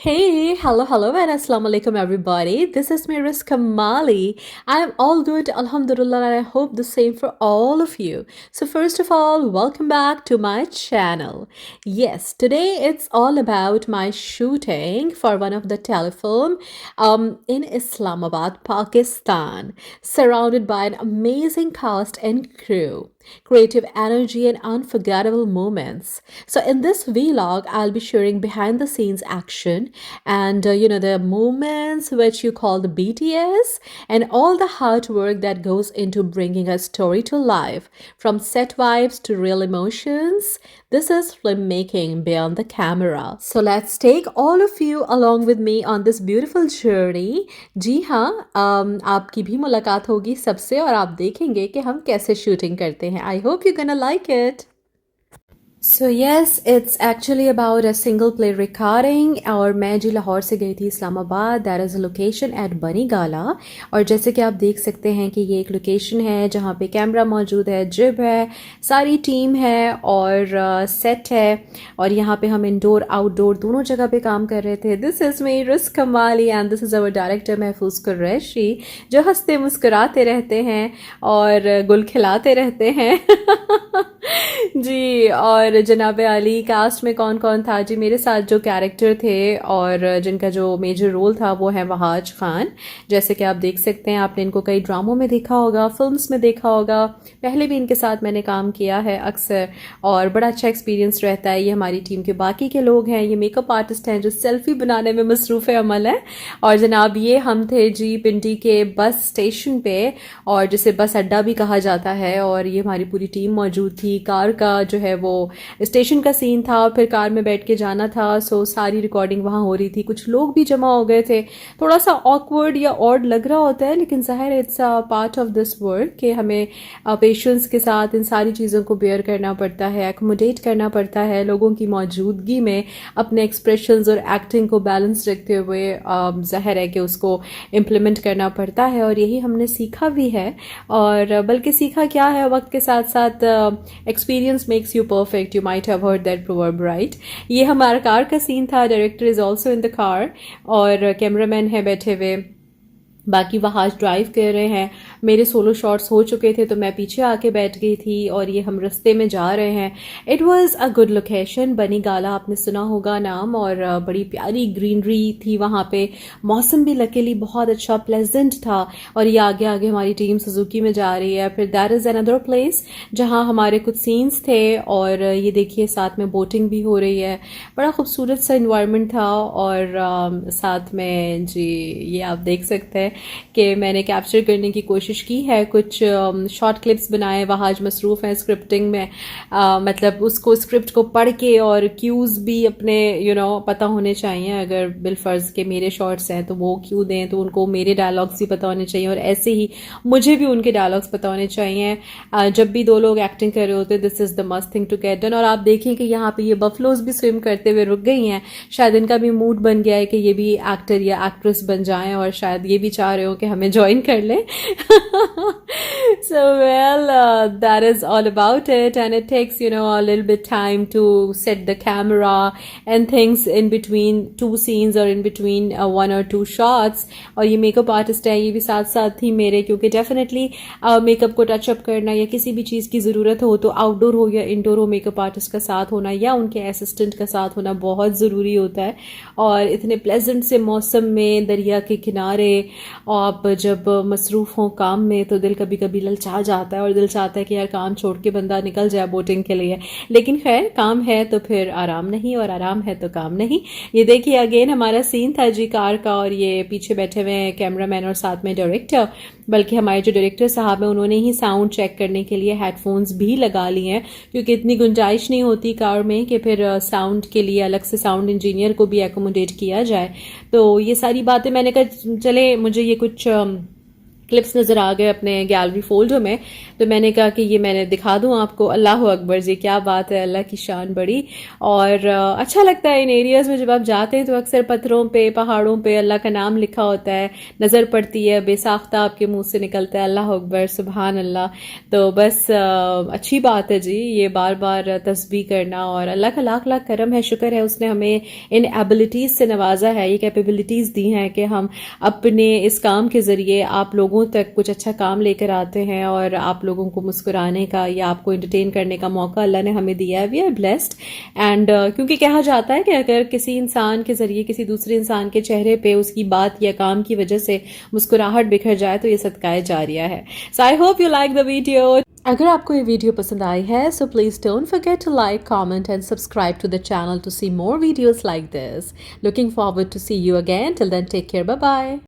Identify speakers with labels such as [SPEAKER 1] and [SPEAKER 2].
[SPEAKER 1] Hey, hello, and assalamu alaikum, everybody. This is Miris Kamali. I am all good, alhamdulillah, and I hope the same for all of you. So, first of all, welcome back to my channel. Yes, today it's all about my shooting for one of the telefilm in Islamabad, Pakistan, surrounded by an amazing cast and crew, creative energy, and unforgettable moments. So, in this vlog, I'll be sharing behind the scenes action and the moments which you call the BTS and all the hard work that goes into bringing a story to life, from set vibes to real emotions. This is filmmaking beyond the camera. So let's take all of you along with me on this beautiful journey. जी हाँ, आपकी भी मुलाकात होगी सबसे और आप देखेंगे कि हम कैसे शूटिंग करते हैं. I hope you're gonna like it. So yes, it's actually about a single play recording और मैं जी लाहौर से गई थी Islamabad. That is a location at बनी गाला. और जैसे कि आप देख सकते हैं कि ये एक लोकेशन है जहाँ पे कैमरा मौजूद है, जिब है, सारी टीम है और सेट है. और यहाँ पे हम इंडोर आउटडोर दोनों जगह पे काम कर रहे थे. दिस इज़ मी रिस कमाली and this is our director महफूज कुरैशी, जो हंसते मुस्कुराते रहते हैं और गुल खिलाते रहते हैं. जी. और जनाब अली, कास्ट में कौन कौन था जी? मेरे साथ जो कैरेक्टर थे और जिनका जो मेजर रोल था वो है वहाज खान. जैसे कि आप देख सकते हैं, आपने इनको कई ड्रामों में देखा होगा, फिल्म्स में देखा होगा, पहले भी इनके साथ मैंने काम किया है अक्सर और बड़ा अच्छा एक्सपीरियंस रहता है. ये हमारी टीम के बाकी के लोग हैं. ये मेकअप आर्टिस्ट हैं जो सेल्फी बनाने में मसरूफ़ अमल है. और जनाब ये हम थे जी पिंडी के बस स्टेशन पे, और जिसे बस अड्डा भी कहा जाता है. और ये हमारी पूरी टीम मौजूद थी. कार का जो है वो स्टेशन का सीन था, फिर कार में बैठ के जाना था. सो सारी रिकॉर्डिंग वहाँ हो रही थी. कुछ लोग भी जमा हो गए थे. थोड़ा सा ऑकवर्ड या ऑड लग रहा होता है, लेकिन ज़ाहिर है it's a part of this work कि हमें पेशेंस के साथ इन सारी चीज़ों को बेयर करना पड़ता है, एकोमोडेट करना पड़ता है लोगों की मौजूदगी में, अपने एक्सप्रेशंस और एक्टिंग को बैलेंस रखते हुए. ज़ाहिर है कि उसको इम्प्लीमेंट करना पड़ता है और यही हमने सीखा भी है. और बल्कि सीखा क्या है, वक्त के साथ साथ experience makes you perfect. You might have heard that proverb, right? ये हमारा कार का सीन था. Director is also in the car और कैमरामैन है बैठे हुए. बाकी वहाँ ड्राइव कर रहे हैं. मेरे सोलो शॉट्स हो चुके थे तो मैं पीछे आके बैठ गई थी और ये हम रास्ते में जा रहे हैं. It was a good location. बनी गाला आपने सुना होगा नाम, और बड़ी प्यारी ग्रीनरी थी वहाँ पे. मौसम भी लकीली बहुत अच्छा प्लेजेंट था. और ये आगे आगे हमारी टीम सुजुकी में जा रही है. फिर दैट इज़ अनदर प्लेस जहाँ हमारे कुछ सीन्स थे. और ये देखिए साथ में बोटिंग भी हो रही है. बड़ा खूबसूरत सा इन्वायरमेंट था. और साथ में जी ये आप देख सकते हैं कि मैंने कैप्चर करने की कोशिश की है. कुछ शॉर्ट क्लिप्स बनाए. वहाज मसरूफ़ हैं स्क्रिप्टिंग में, मतलब उसको स्क्रिप्ट को पढ़ के, और क्यूज़ भी अपने पता होने चाहिए. अगर बिलफर्ज के मेरे शॉर्ट्स हैं तो वो क्यू दें तो उनको मेरे डायलॉग्स भी पता होने चाहिए, और ऐसे ही मुझे भी उनके डायलॉग्स पता होने चाहिए. जब भी दो लोग एक्टिंग कर रहे होते, this is the must thing to get done. और आप देखें कि यहाँ पे ये बफलोज भी स्विम करते हुए रुक गई हैं. शायद इनका भी मूड बन गया है कि ये भी एक्टर या एक्ट्रेस बन जाएं, और शायद ये भी चाह रहे हो कि हमें ज्वाइन कर ले. So well, that is all about it, and it takes a little bit time to set the camera and things in between two scenes or in between one or two shots. और ये makeup artist है, ये भी साथ साथ थी मेरे, क्योंकि डेफिनेटली मेकअप को टचअप करना या किसी भी चीज़ की ज़रूरत हो तो आउटडोर हो या इंडोर हो, मेकअप आर्टिस्ट का साथ होना या उनके असिस्टेंट का साथ होना बहुत ज़रूरी होता है. और इतने प्लेजेंट से मौसम में दरिया के किनारे आप जब मसरूफ़ हों काम में तो दिल कभी कभी ललचा जाता है, और दिल चाहता है कि यार काम छोड़ के बंदा निकल जाए बोटिंग के लिए. लेकिन खैर, काम है तो फिर आराम नहीं, और आराम है तो काम नहीं. ये देखिए अगेन हमारा सीन था जी कार का, और ये पीछे बैठे हुए हैं कैमरामैन और साथ में डायरेक्टर. बल्कि हमारे जो डायरेक्टर साहब हैं उन्होंने ही साउंड चेक करने के लिए हेडफोन्स भी लगा लिए हैं, क्योंकि इतनी गुंजाइश नहीं होती कार में कि फिर साउंड के लिए अलग से साउंड इंजीनियर को भी एकोमोडेट किया जाए. तो ये सारी बातें मैंने कहा चले मुझे ये कुछ क्लिप्स नज़र आ गए अपने गैलरी फोल्डर में, तो मैंने कहा कि ये मैंने दिखा दूं आपको। अल्लाह अकबर जी, क्या बात है, अल्लाह की शान बड़ी। और अच्छा लगता है इन एरियाज़ में जब आप जाते हैं तो अक्सर पत्थरों पे, पहाड़ों पे अल्लाह का नाम लिखा होता है, नज़र पड़ती है, बेसाख्ता आपके मुंह से निकलता है अल्लाह अकबर सुबहान अल्लाह। तो बस अच्छी बात है जी, ये बार बार तस्बीह करना। और अल्लाह का लाख लाख करम है, शुक्र है उसने हमें इन एबिलिटीज़ से नवाजा है, ये कैपेबिलिटीज़ दी हैं कि हम अपने इस काम के ज़रिए आप लोगों तक कुछ अच्छा काम लेकर आते हैं और आप लोगों को मुस्कुराने का या आपको एंटरटेन करने का मौका अल्लाह ने हमें दिया है। We are blessed. एंड क्योंकि कहा जाता है कि अगर किसी इंसान के ज़रिए किसी दूसरे इंसान के चेहरे पे उसकी बात या काम की वजह से मुस्कुराहट बिखर जाए तो ये सदकाए जारिया है। So I hope you like the video. अगर आपको ये वीडियो पसंद आई है so please don't forget to like, comment and subscribe to the channel to see more videos like this. Looking forward to see you again. Till then take care, bye bye.